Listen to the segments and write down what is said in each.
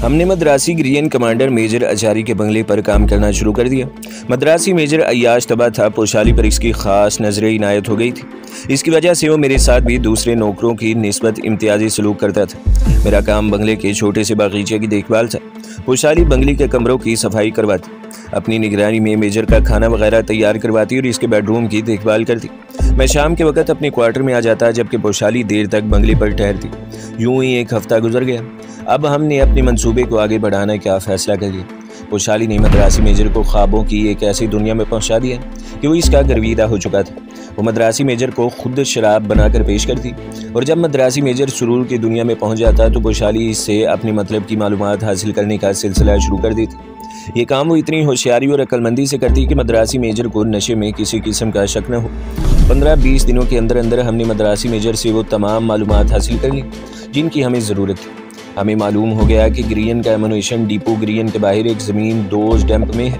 हमने Madrasi green commander major अचारी के बंगले पर काम करना शुरू कर दिया। मद्रासी मेजर अय्याश तबा था। पोशाली पर इसकी खास नजर इनायत हो गई थी। इसकी वजह से वो मेरे साथ भी दूसरे नौकरों की निस्बत इम्तियाजी सलूक करता था। मेरा काम बंगले के छोटे से बागीचे की देखभाल था। पोशाली बंगले के कमरों की सफाई करवाती, अपनी निगरानी में मेजर का खाना वगैरह तैयार करवाती और इसके बेडरूम की देखभाल करती। मैं शाम के वक्त अपने क्वार्टर में आ जाता, जबकि पोशाली देर तक बंगले पर ठहरती। यूं ही एक हफ्ता गुजर गया। अब हमने अपने मंसूबे को आगे बढ़ाने का फैसला कर लिया। पोशाली ने मद्रासी मेजर को ख्वाबों की एक ऐसी दुनिया में पहुंचा दिया कि वो इसका गर्विदा हो चुका था। वो मद्रासी मेजर को खुद शराब बनाकर पेश करती और जब मद्रासी मेजर सुरूर की दुनिया में पहुंच जाता तो पोशाली इससे अपने मतलब की मालूमात हासिल करने का सिलसिला शुरू कर देती। ये काम वो इतनी होशियारी और अक्लमंदी से करती कि मद्रासी मेजर को नशे में किसी किस्म का शक न हो। 15-20 दिनों के अंदर अंदर हमने मद्रासी मेजर से वो तमाम मालूमात हासिल कर ली जिनकी हमें ज़रूरत थी। हमें मालूम हो गया कि ग्रीन का एमुनेशन डिपो ग्रीन के बाहर एक ज़मीन दोज डैम्प में है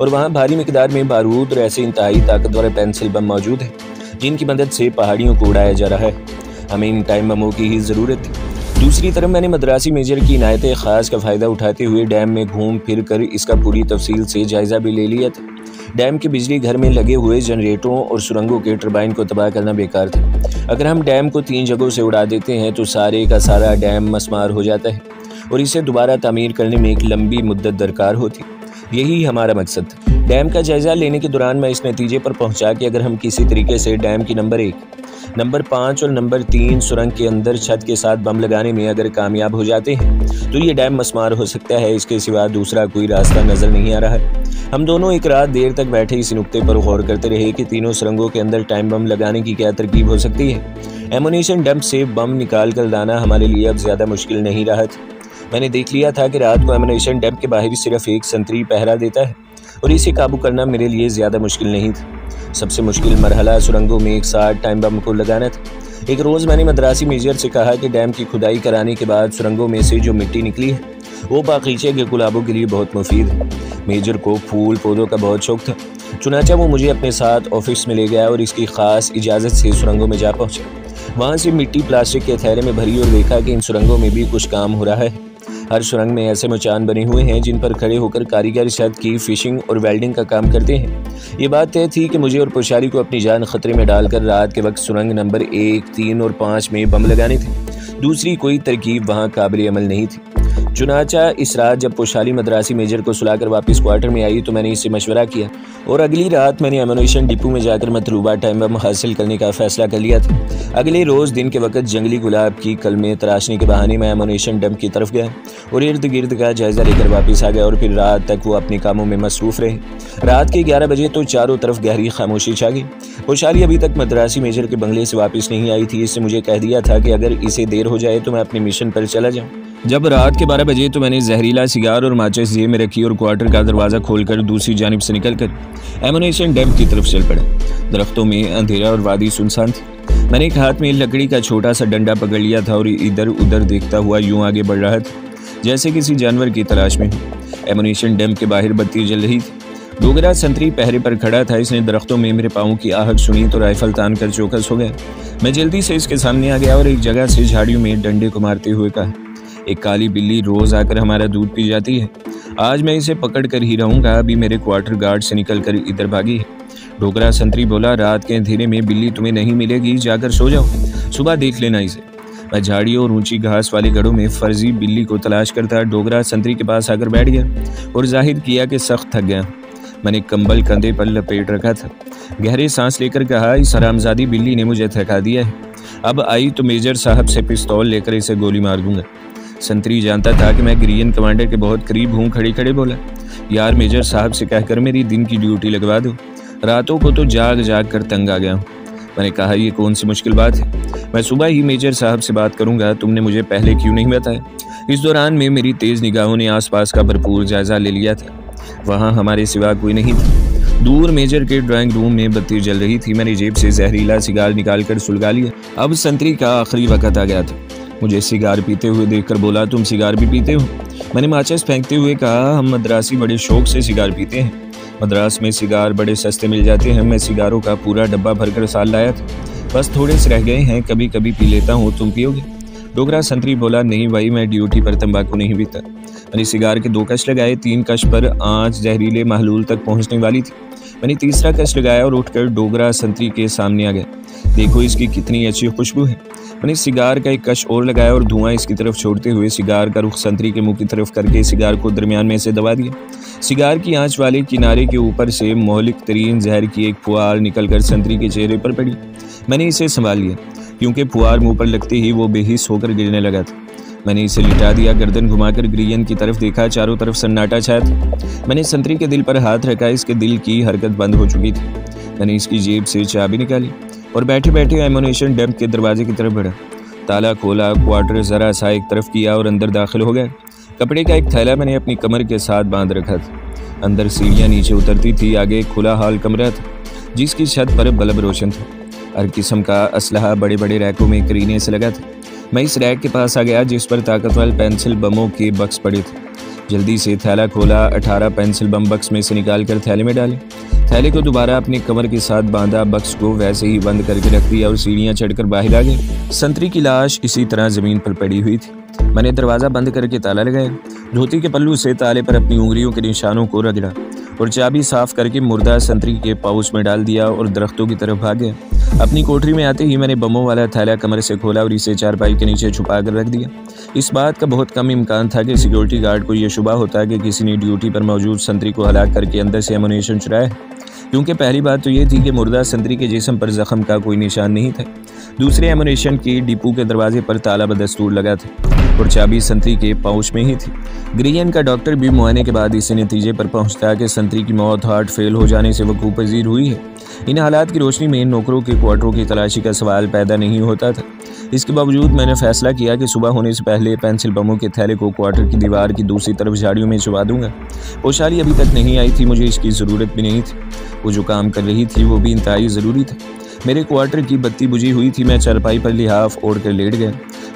और वहाँ भारी मिकदार में बारूद और ऐसे इंतहाई ताकतवर पेंसिल बम मौजूद है जिनकी मदद से पहाड़ियों को उड़ाया जा रहा है। हमें इन टाइम बमों की ही ज़रूरत थी। दूसरी तरफ मैंने मद्रासी मेजर की इनायत ख़ास का फ़ायदा उठाते हुए डैम में घूम फिर कर इसका पूरी तफसील से जायज़ा भी ले लिया था। डैम के बिजली घर में लगे हुए जनरेटरों और सुरंगों के टरबाइन को तबाह करना बेकार था। अगर हम डैम को 3 जगहों से उड़ा देते हैं तो सारे का सारा डैम मसमार हो जाता है और इसे दोबारा तामीर करने में एक लंबी मुद्दत दरकार होती। यही हमारा मकसद था। डैम का जायज़ा लेने के दौरान मैं इस नतीजे पर पहुंचा कि अगर हम किसी तरीके से डैम की नंबर 1, नंबर 5 और नंबर 3 सुरंग के अंदर छत के साथ बम लगाने में अगर कामयाब हो जाते हैं तो ये डैम मसमार हो सकता है। इसके सिवा दूसरा कोई रास्ता नज़र नहीं आ रहा है। हम दोनों एक रात देर तक बैठे इस नुक्ते पर गौर करते रहे कि तीनों सुरंगों के अंदर टाइम बम लगाने की क्या तरकीब हो सकती है। एमुनेशन डंप से बम निकाल कर लाना हमारे लिए अब ज़्यादा मुश्किल नहीं रहा था। मैंने देख लिया था कि रात को एमुनेशन डंप के बाहर सिर्फ एक संतरी पहरा देता है और इसे काबू करना मेरे लिए ज़्यादा मुश्किल नहीं था। सबसे मुश्किल मरहला सुरंगों में एक साथ टाइम बम को लगाना था। एक रोज़ मैंने मद्रासी मेजर से कहा कि डैम की खुदाई कराने के बाद सुरंगों में से जो मिट्टी निकली है वो बागीचे के गुलाबों के लिए बहुत मुफीद है। मेजर को फूल पौधों का बहुत शौक था। चुनाचा वो मुझे अपने साथ ऑफिस में ले गया और इसकी ख़ास इजाज़त से सुरंगों में जा पहुँचा। वहाँ से मिट्टी प्लास्टिक के थैले में भरी और देखा कि इन सुरंगों में भी कुछ काम हो रहा है। हर सुरंग में ऐसे मचान बने हुए हैं जिन पर खड़े होकर कारीगर छत की फिशिंग और वेल्डिंग का काम करते हैं। ये बात तय थी कि मुझे और पोशाली को अपनी जान खतरे में डालकर रात के वक्त सुरंग नंबर 1, 3 और 5 में बम लगाने थे। दूसरी कोई तरकीब वहाँ काबिल अमल नहीं थी। चुनाचा इस रात जब पोशाली मद्रासी मेजर को सुलाकर वापस क्वार्टर में आई तो मैंने इससे मशवरा किया और अगली रात मैंने एमुनेशन डिपो में जाकर मतलूबा टाइम बम हासिल करने का फैसला कर लिया था। अगले रोज़ दिन के वक्त जंगली गुलाब की कलमें तराशने के बहाने मैं एमुनेशन डंप की तरफ गया और इर्द गिर्द का जायज़ा लेकर वापस आ गया और फिर रात तक वो अपने कामों में मसरूफ़ रहे। रात के 11 बजे तो चारों तरफ गहरी खामोशी छा गई। पोशाली अभी तक मद्रासी मेजर के बंगले से वापस नहीं आई थी। इससे मुझे कह दिया था कि अगर इसे देर हो जाए तो मैं अपने मिशन पर चला जाऊँ। जब रात के 12 बजे तो मैंने जहरीला सिगार और माचिस जेब में रखी और क्वार्टर का दरवाज़ा खोलकर दूसरी जानिब से निकलकर एमुनेशन डैम की तरफ चल पड़ा। दरख्तों में अंधेरा और वादी सुनसान थी। मैंने एक हाथ में लकड़ी का छोटा सा डंडा पकड़ लिया था और इधर उधर देखता हुआ यूं आगे बढ़ रहा था जैसे किसी जानवर की तलाश में हूँ। एमुनेशन डैम के बाहर बत्ती जल रही थी। डोगरा संतरी पहरे पर खड़ा था। इसने दरख्तों में मेरे पाँव की आहट सुनी तो राइफल तान कर चौकस हो गया। मैं जल्दी से इसके सामने आ गया और एक जगह से झाड़ियों में डंडे को मारते हुए कहा, एक काली बिल्ली रोज़ आकर हमारा दूध पी जाती है। आज मैं इसे पकड़ कर ही रहूँगा। अभी मेरे क्वार्टर गार्ड से निकल कर इधर भागी है। डोगरा संतरी बोला, रात के अंधेरे में बिल्ली तुम्हें नहीं मिलेगी, जाकर सो जाओ, सुबह देख लेना इसे। मैं झाड़ियों और ऊंची घास वाले गढ़ों में फर्जी बिल्ली को तलाश करता डोगरा संतरी के पास आकर बैठ गया और जाहिर किया कि सख्त थक गया। मैंने कंबल कंधे पर लपेट रखा था। गहरे सांस लेकर कहा, इस हरामजादी बिल्ली ने मुझे थका दिया है। अब आई तो मेजर साहब से पिस्तौल लेकर इसे गोली मार दूंगा। संतरी जानता था कि मैं ग्रीन कमांडर के बहुत करीब हूँ। खड़े खड़े बोला, यार मेजर साहब से कहकर मेरी दिन की ड्यूटी लगवा दो। रातों को तो जाग जाग कर तंग आ गया हूँ। मैंने कहा, ये कौन सी मुश्किल बात है, मैं सुबह ही मेजर साहब से बात करूंगा, तुमने मुझे पहले क्यों नहीं बताया। इस दौरान में मेरी तेज़ निगाहों ने आसपास का भरपूर जायजा ले लिया था। वहाँ हमारे सिवा कोई नहीं था। दूर मेजर के ड्राइंग रूम में बत्ती जल रही थी। मैंने जेब से जहरीला सिगार निकाल कर सुलगा लिया। अब संतरी का आखिरी वक्त आ गया था। मुझे सिगार पीते हुए देखकर बोला, तुम सिगार भी पीते हो। मैंने माचिस फेंकते हुए कहा, हम मद्रासी बड़े शौक से सिगार पीते हैं। मद्रास में सिगार बड़े सस्ते मिल जाते हैं। मैं सिगारों का पूरा डब्बा भरकर साल लाया था। बस थोड़े से रह गए हैं, कभी कभी पी लेता हूँ, तुम पियोगे। डोगरा संतरी बोला, नहीं भाई, मैं ड्यूटी पर तंबाकू नहीं पीता। मैंने सिगार के 2 कश लगाए। 3 कश पर आँच जहरीले महलूल तक पहुँचने वाली थी। मैंने तीसरा कश लगाया और उठकर डोगरा संतरी के सामने आ गया। देखो इसकी कितनी अच्छी खुशबू है। मैंने सिगार का 1 कश और लगाया और धुआं इसकी तरफ छोड़ते हुए सिगार का रुख संतरी के मुंह की तरफ करके सिगार को दरमियान में से दबा दिया। सिगार की आंच वाले किनारे के ऊपर से मोहलिक तरीन जहर की एक फुहार निकलकर संतरी के चेहरे पर पड़ी। मैंने इसे संभाल लिया क्योंकि फुहार मुंह पर लगते ही वो बेहिस होकर गिरने लगा था। मैंने इसे लिटा दिया। गर्दन घुमाकर ग्रियन की तरफ देखा। चारों तरफ सन्नाटा छाया था। मैंने संतरी के दिल पर हाथ रखा। इसके दिल की हरकत बंद हो चुकी थी। मैंने इसकी जेब से चाबी निकाली और बैठे बैठे एमुनेशन डैम्प के दरवाजे की तरफ बढ़ा। ताला खोला, क्वार्टर ज़रा सा एक तरफ किया और अंदर दाखिल हो गया। कपड़े का एक थैला मैंने अपनी कमर के साथ बांध रखा था। अंदर सीढ़ियाँ नीचे उतरती थी। आगे एक खुला हॉल कमरा था जिसकी छत पर बल्ब रोशन था। हर किस्म का असलहा बड़े बड़े रैकों में करीने से लगा था। मैं इस रैक के पास आ गया जिस पर ताकतवर पेंसिल बमों के बक्स पड़े थे। जल्दी से थैला खोला। 18 पेंसिल बम बक्स में से निकाल कर थैले में डाले। थैले को दोबारा अपनी कमर के साथ बांधा। बक्स को वैसे ही बंद करके रख दिया और सीढ़ियाँ चढ़कर बाहर आ गए। संतरी की लाश इसी तरह ज़मीन पर पड़ी हुई थी। मैंने दरवाज़ा बंद करके ताला लगाया। धोती के पल्लू से ताले पर अपनी उंगलियों के निशानों को रगड़ा और चाबी साफ करके मुर्दा संतरी के पाउच में डाल दिया और दरख्तों की तरफ भाग गया। अपनी कोठरी में आते ही मैंने बमों वाला थैला कमरे से खोला और इसे चारपाई के नीचे छुपा कर रख दिया। इस बात का बहुत कम इम्कान था कि सिक्योरिटी गार्ड को यह शुबा होता कि किसी ने ड्यूटी पर मौजूद संतरी को हलाक करके अंदर से एमुनेशन चुराया है, क्योंकि पहली बात तो ये थी कि मुर्दा संतरी के जिस्म पर जख्म का कोई निशान नहीं था। दूसरे एमुनेशन की डिपो के दरवाजे पर ताला बदस्तूर लगा था और चाबी संतरी के पाउच में ही थी। ग्रियन का डॉक्टर भी मुआयने के बाद इसी नतीजे पर पहुंचता कि संतरी की मौत हार्ट फेल हो जाने से वकूफ़ पजीर हुई है। इन हालात की रोशनी में नौकरों के क्वार्टरों की तलाशी का सवाल पैदा नहीं होता था। इसके बावजूद मैंने फैसला किया कि सुबह होने से पहले पेंसिल बमों के थैले को क्वार्टर की दीवार की दूसरी तरफ झाड़ियों में छुपा दूंगा। पोशाली अभी तक नहीं आई थी। मुझे इसकी ज़रूरत भी नहीं थी। वो जो काम कर रही थी वो भी इंतहाई ज़रूरी था। मेरे क्वार्टर की बत्ती बुझी हुई थी। मैं चारपाई पर लिहाफ ओढ़ कर लेट गया।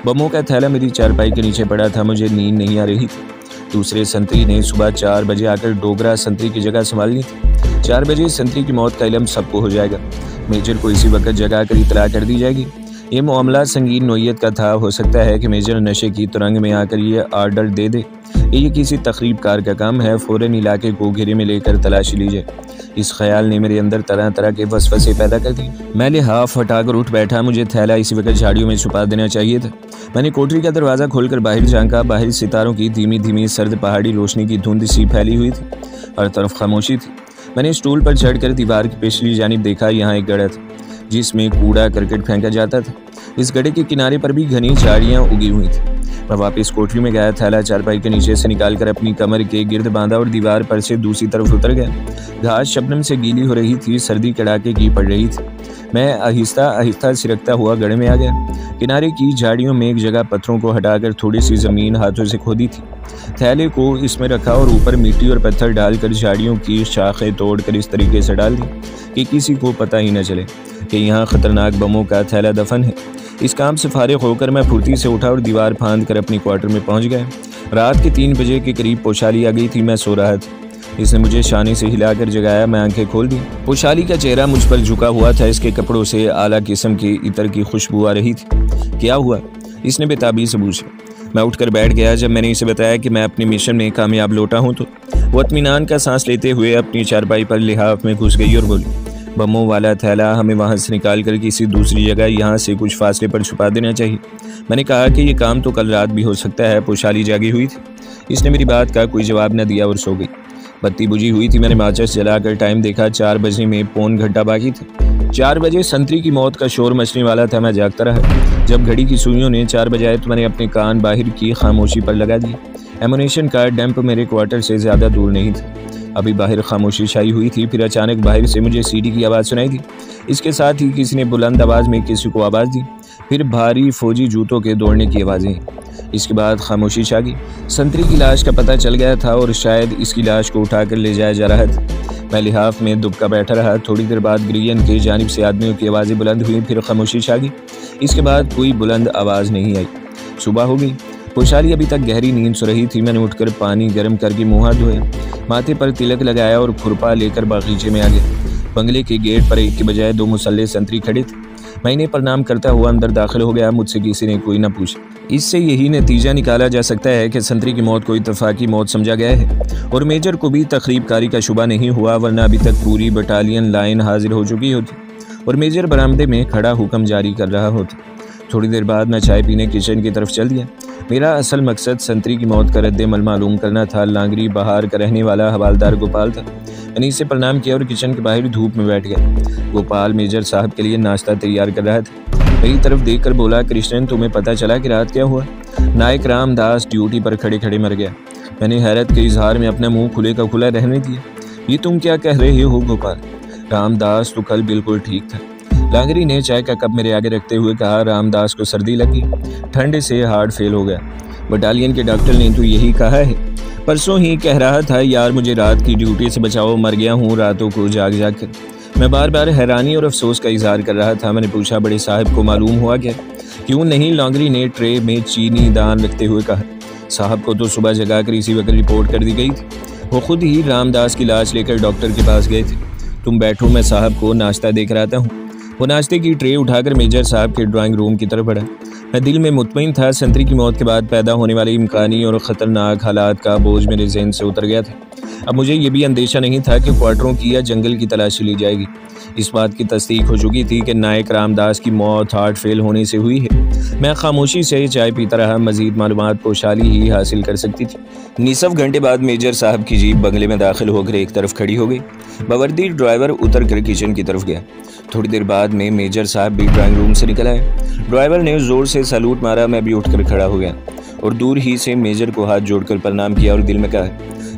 बमों का थैला मेरी चारपाई के नीचे पड़ा था। मुझे नींद नहीं आ रही थी। दूसरे संतरी ने सुबह 4 बजे आकर डोगरा संतरी की जगह संभाल ली थी। 4 बजे संतरी की मौत का इल्म सबको हो जाएगा। मेजर को इसी वक्त जगा कर इतला कर दी जाएगी। ये मामला संगीन नोयत का था। हो सकता है कि मेजर नशे की तुरंग में आकर ये आर्डर दे दे। ये किसी तकरीबकार का काम है। फ़ौरन इलाके को घेरे में लेकर तलाशी ली जाए। इस ख्याल ने मेरे अंदर तरह तरह के वसवसे पैदा कर दिए। मैं लिहाफ हटाकर उठ बैठा। मुझे थैला इसी वक्त झाड़ियों में छुपा देना चाहिए था। मैंने कोठरी का दरवाज़ा खोलकर बाहर झांका। बाहर सितारों की धीमी धीमी सर्द पहाड़ी रोशनी की धुंध सी फैली हुई थी। हर तरफ खामोशी थी। मैंने स्टूल पर चढ़कर दीवार की पिछली जानिब देखा। यहाँ एक गड्ढा था जिसमें कूड़ा करकट फेंका जाता था। इस गड्ढे के किनारे पर भी घनी झाड़ियाँ उगी हुई थी। मैं वापस कोठरी में गया। थैला चारपाई के नीचे से निकालकर अपनी कमर के गिर्द बांधा और दीवार पर से दूसरी तरफ उतर गया। घास शबनम से गीली हो रही थी। सर्दी कड़ाके की पड़ रही थी। मैं आहिस्ता आहिस्ता सिरकता हुआ गड्ढे में आ गया। किनारे की झाड़ियों में एक जगह पत्थरों को हटाकर थोड़ी सी ज़मीन हाथों से खोदी थी। थैले को इसमें रखा और ऊपर मिट्टी और पत्थर डालकर झाड़ियों की शाखें तोड़कर इस तरीके से डाल दी कि किसी को पता ही न चले कि यहाँ ख़तरनाक बमों का थैला दफन है। इस काम से फारिग होकर मैं फुर्ती से उठा और दीवार फांद कर अपनी क्वार्टर में पहुँच गया। रात के 3 बजे के करीब पोशाली आ गई थी। मैं सो रहा था। इसने मुझे शाने से हिलाकर जगाया। मैं आंखें खोल दी। पोशाली का चेहरा मुझ पर झुका हुआ था। इसके कपड़ों से आला किस्म के इतर की खुशबू आ रही थी। क्या हुआ? इसने बेताबी से पूछा। मैं उठकर बैठ गया। जब मैंने इसे बताया कि मैं अपने मिशन में कामयाब लौटा हूँ तो वो इत्मीनान का सांस लेते हुए अपनी चारपाई पर लिहाफ में घुस गई और बोली, बमों वाला थैला हमें वहाँ से निकाल कर किसी दूसरी जगह यहाँ से कुछ फासले पर छुपा देना चाहिए। मैंने कहा कि ये काम तो कल रात भी हो सकता है। पोशाली जागी हुई थी। इसने मेरी बात का कोई जवाब न दिया और सो गई। बत्ती बुझी हुई थी। मैंने माचिस जलाकर टाइम देखा। 4 बजे में पौन घंटा बाकी था। 4 बजे संतरी की मौत का शोर मचने वाला था। मैं जागता रहा। जब घड़ी की सुइयों ने 4 बजाए तो मैंने अपने कान बाहर की खामोशी पर लगा दिए। एमुनेशन का डैम्प मेरे क्वार्टर से ज़्यादा दूर नहीं था। अभी बाहर खामोशी छाई हुई थी। फिर अचानक बाहर से मुझे सीढ़ी की आवाज़ सुनाई दी। इसके साथ ही किसी ने बुलंद आवाज़ में किसी को आवाज़ दी। फिर भारी फौजी जूतों के दौड़ने की आवाज़ें। इसके बाद खामोशी छा गई। संतरी की लाश का पता चल गया था और शायद इसकी लाश को उठाकर ले जाया जा रहा था। मैं लिहाफ में दुबका बैठा रहा। थोड़ी देर बाद ग्रियन के जानिब से आदमियों की आवाज़ें बुलंद हुई। फिर खामोशी छा गई। इसके बाद कोई बुलंद आवाज़ नहीं आई। सुबह हो गई। पोशाली अभी तक गहरी नींद सो रही थी। मैंने उठकर पानी गर्म करके मुँह हाथ धोया, माथे पर तिलक लगाया और खुरपा लेकर बागीचे में आ गया। बंगले के गेट पर एक के बजाय 2 मुसल्ले संतरी खड़े थे। मैं इन्हें प्रणाम करता हुआ अंदर दाखिल हो गया। मुझसे किसी ने कोई न पूछा। इससे यही नतीजा निकाला जा सकता है कि संतरी की मौत को इत्तफाकी मौत समझा गया है और मेजर को भी तखरीबकारी का शुबा नहीं हुआ, वरना अभी तक पूरी बटालियन लाइन हाजिर हो चुकी होती और मेजर बरामदे में खड़ा हुक्म जारी कर रहा होता। थोड़ी देर बाद मैं चाय पीने किचन की तरफ चल दिया। मेरा असल मकसद संतरी की मौत का रद्द-ए-अमल मालूम करना था। लांगरी बहार का रहने वाला हवालदार गोपाल था। मैंने इससे प्रणाम किया और किचन के बाहर धूप में बैठ गया। गोपाल मेजर साहब के लिए नाश्ता तैयार कर रहा था। मेरी तरफ देखकर बोला, कृष्णन, तुम्हें पता चला कि रात क्या हुआ? नायक रामदास ड्यूटी पर खड़े खड़े मर गया। मैंने हैरत के इजहार में अपना मुंह खुले का खुला रहने दिया। ये तुम क्या कह रहे हो गोपाल? रामदास तो कल बिल्कुल ठीक था। लांगरी ने चाय का कप मेरे आगे रखते हुए कहा, रामदास को सर्दी लगी, ठंड से हार्ट फेल हो गया। बटालियन के डॉक्टर ने तो यही कहा है। परसों ही कह रहा था, यार मुझे रात की ड्यूटी से बचाओ, मर गया हूँ रातों को जाग जाग कर। मैं बार बार हैरानी और अफसोस का इजहार कर रहा था। मैंने पूछा, बड़े साहब को मालूम हुआ क्या? क्यों नहीं? लांगरी ने ट्रे में चीनी दान रखते हुए कहा, साहब को तो सुबह जगा कर इसी वक्त रिपोर्ट कर दी गई थी। वो खुद ही रामदास की लाश लेकर डॉक्टर के पास गए थे। तुम बैठो, मैं साहब को नाश्ता दे कर आता हूँ। वो नाश्ते की ट्रे उठाकर मेजर साहब के ड्राइंग रूम की तरफ बढ़ा। मैं दिल में मुतमईन था। संतरी की मौत के बाद पैदा होने वाले इम्कानी और ख़तरनाक हालात का बोझ मेरे जहन से उतर गया था। अब मुझे ये भी अंदेशा नहीं था कि क्वार्टरों की या जंगल की तलाशी ली जाएगी। इस बात की तस्दीक हो चुकी थी कि नायक रामदास की मौत हार्ट फेल होने से हुई है। मैं खामोशी से चाय पीता रहा। मजीद मालूमात पोशाली ही हासिल कर सकती थी। निसफ घंटे बाद मेजर साहब की जीप बंगले में दाखिल होकर एक तरफ खड़ी हो गई। बवर्दी ड्राइवर उतर कर किचन की तरफ गया। थोड़ी देर बाद में मेजर साहब भी ड्राइंग रूम से निकल आए। ड्राइवर ने जोर से सैल्यूट मारा। मैं भी उठकर खड़ा हो गया और दूर ही से मेजर को हाथ जोड़कर प्रणाम किया और दिल में कहा,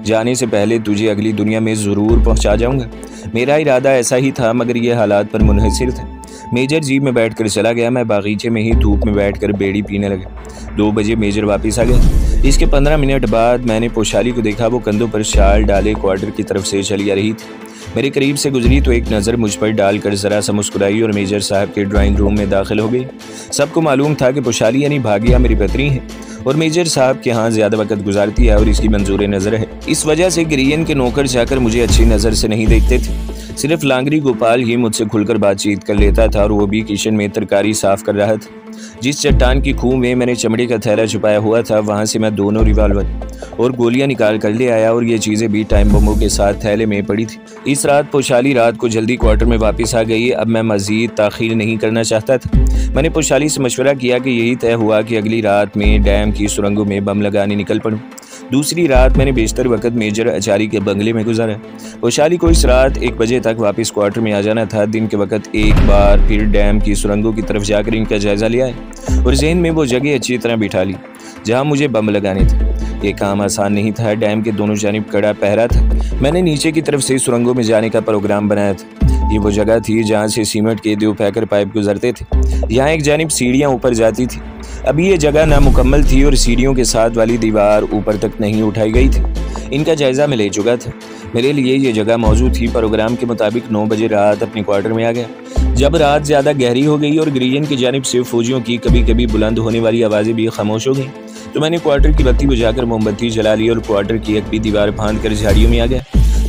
जाने से पहले तुझे अगली दुनिया में ज़रूर पहुंचा जाऊंगा। मेरा इरादा ऐसा ही था, मगर यह हालात पर मुनहसिर था। मेजर जीप में बैठकर चला गया। मैं बागीचे में ही धूप में बैठकर बेड़ी पीने लगा। 2 बजे मेजर वापस आ गया। इसके 15 मिनट बाद मैंने पोशाली को देखा। वो कंधों पर शाल डाले क्वार्टर की तरफ से चली आ रही थी। मेरे करीब से गुजरी तो एक नज़र मुझ पर डालकर ज़रा सा मुस्कुराई और मेजर साहब के ड्राइंग रूम में दाखिल हो गई। सबको मालूम था कि पोशाली यानी भागिया मेरी पत्नी है और मेजर साहब के यहाँ ज़्यादा वक्त गुजारती है और इसकी मंजूर नज़र है। इस वजह से गिरियन के नौकर जाकर मुझे अच्छी नज़र से नहीं देखते थे। सिर्फ लांगरी गोपाल ही मुझसे खुलकर बातचीत कर लेता था और वो भी किचन में तरकारी साफ कर रहा था। जिस चट्टान की खूह में मैंने चमड़े का थैला छुपाया हुआ था, वहाँ से मैं 2 रिवॉल्वर और गोलियां निकाल कर ले आया और ये चीज़ें भी टाइम बमों के साथ थैले में पड़ी थी। इस रात पोशाली रात को जल्दी क्वार्टर में वापस आ गई। अब मैं मज़ीद ताख़ीर नहीं करना चाहता था। मैंने पोशाली से मशवरा किया कि यही तय हुआ कि अगली रात में डैम की सुरंगों में बम लगाने निकल पड़ूं। दूसरी रात मैंने बेशतर वक्त मेजर अचारी के बंगले में गुजारा। पोशाली को इस रात 1 बजे तक वापस क्वार्टर में आ जाना था। दिन के वक्त एक बार फिर डैम की सुरंगों की तरफ जाकर इनका जायजा लिया है और जहन में वो जगह अच्छी तरह बिठा ली जहां मुझे बम लगाने थे। ये काम आसान नहीं था। डैम के दोनों जानिब कड़ा पहरा था। मैंने नीचे की तरफ से सुरंगों में जाने का प्रोग्राम बनाया था। ये वो जगह थी जहाँ से सीमेंट के 2 पैकर पाइप गुजरते थे। यहाँ एक जानिब सीढ़ियाँ ऊपर जाती थी। अभी ये जगह नामुकम्मल थी और सीढ़ियों के साथ वाली दीवार ऊपर तक नहीं उठाई गई थी। इनका जायजा मैं ले चुका था। मेरे लिए ये जगह मौजूद थी। प्रोग्राम के मुताबिक 9 बजे रात अपने क्वार्टर में आ गया। जब रात ज़्यादा गहरी हो गई और गिरियन की जानिब से फौजियों की कभी कभी बुलंद होने वाली आवाज़ें भी खामोश हो गई, तो मैंने क्वार्टर की बत्ती बुझाकर मोमबत्ती जला ली और क्वार्टर की एक भी दीवार फांद कर झाड़ियों में आ गया।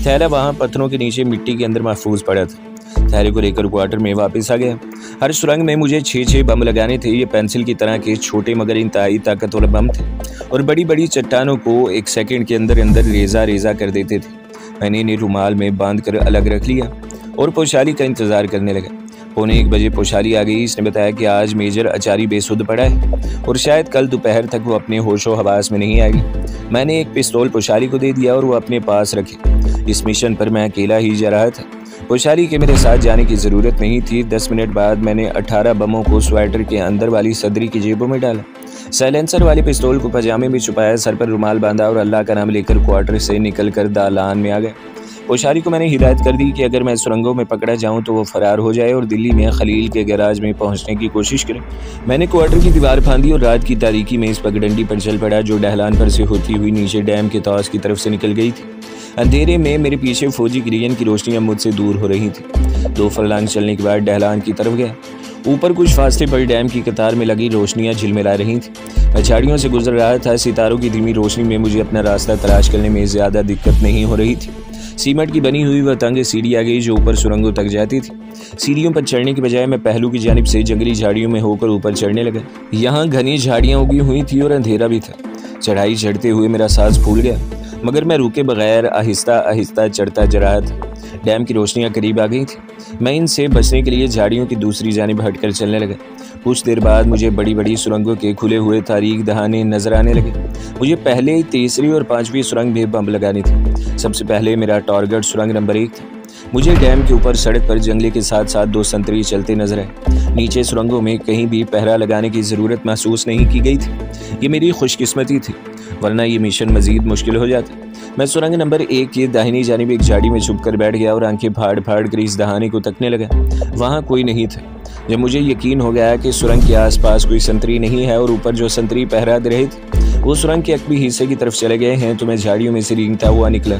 थैला वहाँ पत्थरों के नीचे मिट्टी के अंदर महफूज पड़ा था। थैले को लेकर क्वार्टर में वापस आ गया। हर सुरंग में मुझे 6-6 बम लगाने थे। ये पेंसिल की तरह के छोटे मगर इंतहाई ताकतवर बम थे और बड़ी बड़ी चट्टानों को 1 सेकंड के अंदर अंदर रेजा रेजा कर देते थे। मैंने इन्हें रुमाल में बांध कर अलग रख लिया और पोशाली का इंतजार करने लगा। 1:45 बजे पोशाली आ गई। इसने बताया कि आज मेजर अचारी बेसुध पड़ा है और शायद कल दोपहर तक वो अपने होशो हवास में नहीं आएगी। मैंने एक पिस्तौल पोशाली को दे दिया और वो अपने पास रखे। इस मिशन पर मैं अकेला ही जा रहा था। पोशाली के मेरे साथ जाने की ज़रूरत नहीं थी। 10 मिनट बाद मैंने 18 बमों को स्वेटर के अंदर वाली सदरी की जेबों में डाला। साइलेंसर वाले पिस्तौल को पजामे में छुपाया, सर पर रुमाल बांधा और अल्लाह का नाम लेकर क्वार्टर से निकलकर दालान में आ गया। पोशाली को मैंने हिदायत कर दी कि अगर मैं सुरंगों में पकड़ा जाऊं तो वो फरार हो जाए और दिल्ली में खलील के गैराज में पहुंचने की कोशिश करे। मैंने क्वार्टर की दीवार फांदी और रात की तारीकी में इस पगडंडी पर चल पड़ा जो डहलान पर से होती हुई नीचे डैम के तौस की तरफ से निकल गई थी। अंधेरे में मेरे पीछे फौजी गिरियन की रोशनियां मुझसे दूर हो रही थी। 2 फरलांग चलने के बाद डहलान की तरफ गया। ऊपर कुछ फासले पर डैम की कतार में लगी रोशनियां झिलमिला रही थी। मैं झाड़ियों से गुजर रहा था। सितारों की धीमी रोशनी में मुझे अपना रास्ता तलाश करने में ज़्यादा दिक्कत नहीं हो रही थी। सीमेंट की बनी हुई वह तंग सीढ़ी आ गई जो ऊपर सुरंगों तक जाती थी। सीढ़ियों पर चढ़ने की बजाय मैं पहलू की जानिब से जंगली झाड़ियों में होकर ऊपर चढ़ने लगा। यहाँ घनी झाड़ियाँ उगी हुई थी और अंधेरा भी था। चढ़ाई चढ़ते हुए मेरा सांस फूल गया, मगर मैं रुके बगैर आहिस्ता आहिस्ता चढ़ता जा रहा था। डैम की रोशनियाँ करीब आ गई थी। मैं इनसे बचने के लिए झाड़ियों की दूसरी जानिब हटकर चलने लगा। कुछ देर बाद मुझे बड़ी बड़ी सुरंगों के खुले हुए तारीख दहाने नजर आने लगे। मुझे पहले तीसरी और पांचवी सुरंग में बम लगानी थी। सबसे पहले मेरा टारगेट सुरंग नंबर 1 था। मुझे डैम के ऊपर सड़क पर जंगले के साथ साथ 2 संतरी चलते नजर आए। नीचे सुरंगों में कहीं भी पहरा लगाने की ज़रूरत महसूस नहीं की गई थी। ये मेरी खुशकिस्मती थी, वरना ये मिशन मजीद मुश्किल हो जाता। मैं सुरंग नंबर 1 की दाहिनी जानिब एक झाड़ी में छुप कर बैठ गया और आंखें फाड़ फाड़ कर इस दहाने को तकने लगा। वहाँ कोई नहीं था। जब मुझे यकीन हो गया कि सुरंग के आसपास कोई संतरी नहीं है और ऊपर जो संतरी पहरा दे रहे थे वो सुरंग के अकबी हिस्से की तरफ चले गए हैं, तो मैं झाड़ियों में से रेंगता हुआ निकला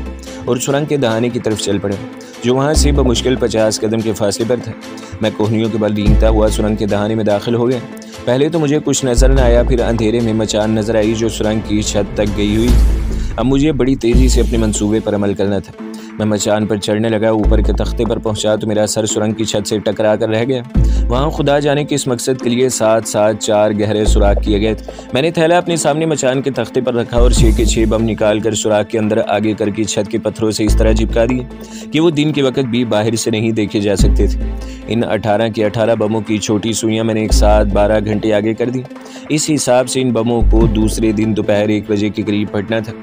और सुरंग के दहाने की तरफ चल पड़ा, जो वहाँ से बमुश्किल 50 कदम के फासले पर था। मैं कोहनियों के बल रेंगता हुआ सुरंग के दहाने में दाखिल हो गया। पहले तो मुझे कुछ नजर न आया, फिर अंधेरे में मचान नजर आई जो सुरंग की छत तक गई हुई थी। अब मुझे बड़ी तेज़ी से अपने मंसूबे पर अमल करना था। मैं मचान पर चढ़ने लगा। ऊपर के तख्ते पर पहुंचा तो मेरा सर सुरंग की छत से टकरा कर रह गया। वहां खुदा जाने किस मकसद के लिए 7-7 4 गहरे सुराख किए गए थे। मैंने थैला अपने सामने मचान के तख्ते पर रखा और 6 के 6 बम निकाल कर सुराख के अंदर आगे करके छत के पत्थरों से इस तरह चिपका दिए कि वो दिन के वक्त भी बाहर से नहीं देखे जा सकते थे। इन 18 के 18 बमों की छोटी सुइयां मैंने एक साथ 12 घंटे आगे कर दी। इस हिसाब से इन बमों को दूसरे दिन दोपहर 1 बजे के करीब फटना था।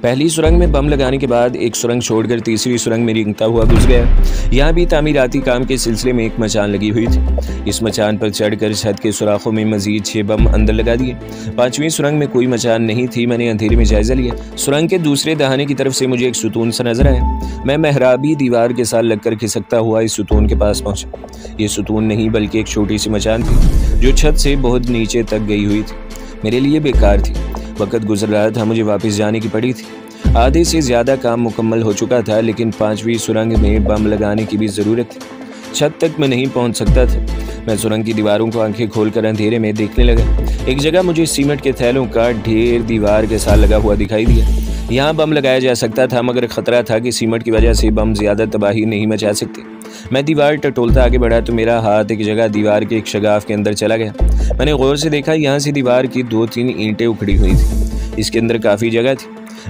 पहली सुरंग में बम लगाने के बाद एक सुरंग छोड़कर तीसरी सुरंग में रेंगता हुआ घुस गया। यहाँ भी तामीराती काम के सिलसिले में एक मचान लगी हुई थी। इस मचान पर चढ़कर छत के सुराखों में मजीद 6 बम अंदर लगा दिए। 5वीं सुरंग में कोई मचान नहीं थी। मैंने अंधेरे में जायजा लिया। सुरंग के दूसरे दहाने की तरफ से मुझे एक सुतून सा नजर आया। मैं मेहराबी दीवार के साथ लगकर खिसकता हुआ इस सुतून के पास पहुंचा। ये सुतून नहीं बल्कि एक छोटी सी मचान थी जो छत से बहुत नीचे तक गई हुई थी। मेरे लिए बेकार थी। वक्त गुजर रहा था, मुझे वापस जाने की पड़ी थी। आधे से ज़्यादा काम मुकम्मल हो चुका था, लेकिन 5वीं सुरंग में बम लगाने की भी ज़रूरत थी। छत तक मैं नहीं पहुंच सकता था। मैं सुरंग की दीवारों को आंखें खोलकर अंधेरे में देखने लगा। एक जगह मुझे सीमेंट के थैलों का ढेर दीवार के साथ लगा हुआ दिखाई दिया। यहाँ बम लगाया जा सकता था, मगर खतरा था कि सीमेंट की वजह से बम ज़्यादा तबाही नहीं मचा सकते। मैं दीवार टटोलता आगे बढ़ा तो मेरा हाथ एक जगह दीवार के एक शगाफ के अंदर चला गया। मैंने गौर से देखा, यहाँ से दीवार की 2-3 ईंटें उखड़ी हुई थी। इसके अंदर काफ़ी जगह थी।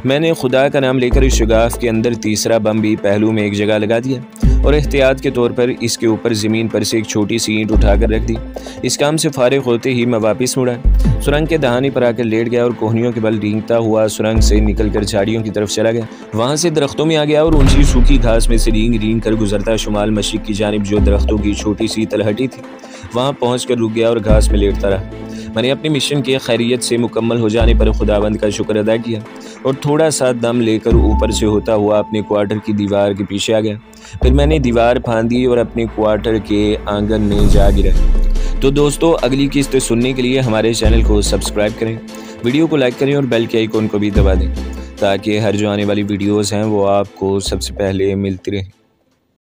मैंने खुदा का नाम लेकर इस शगाफ के अंदर तीसरा बम भी पहलू में एक जगह लगा दिया और एहतियात के तौर पर इसके ऊपर ज़मीन पर से एक छोटी सी ईंट उठाकर रख दी। इस काम से फारिग होते ही मैं वापस मुड़ा, सुरंग के दहाने पर आकर लेट गया और कोहनियों के बल रेंगता हुआ सुरंग से निकलकर झाड़ियों की तरफ चला गया। वहाँ से दरख्तों में आ गया और ऊंची सूखी घास में से रेंग रेंग कर गुजरता शुमाल मशरिक की जानिब जो दरख्तों की छोटी सी तलहटी थी, वहाँ पहुँच कर रुक गया और घास में लेटता रहा। मैंने अपने मिशन के खैरियत से मुकम्मल हो जाने पर खुदाबंद का शुक्र अदा किया और थोड़ा सा दम लेकर ऊपर से होता हुआ अपने क्वार्टर की दीवार के पीछे आ गया। फिर मैंने दीवार फांदी और अपने क्वार्टर के आंगन में जा गिरा। तो दोस्तों, अगली किस्त सुनने के लिए हमारे चैनल को सब्सक्राइब करें, वीडियो को लाइक करें और बेल के आइकन को भी दबा दें ताकि हर जो आने वाली वीडियोज़ हैं वो आपको सबसे पहले मिलती रहें।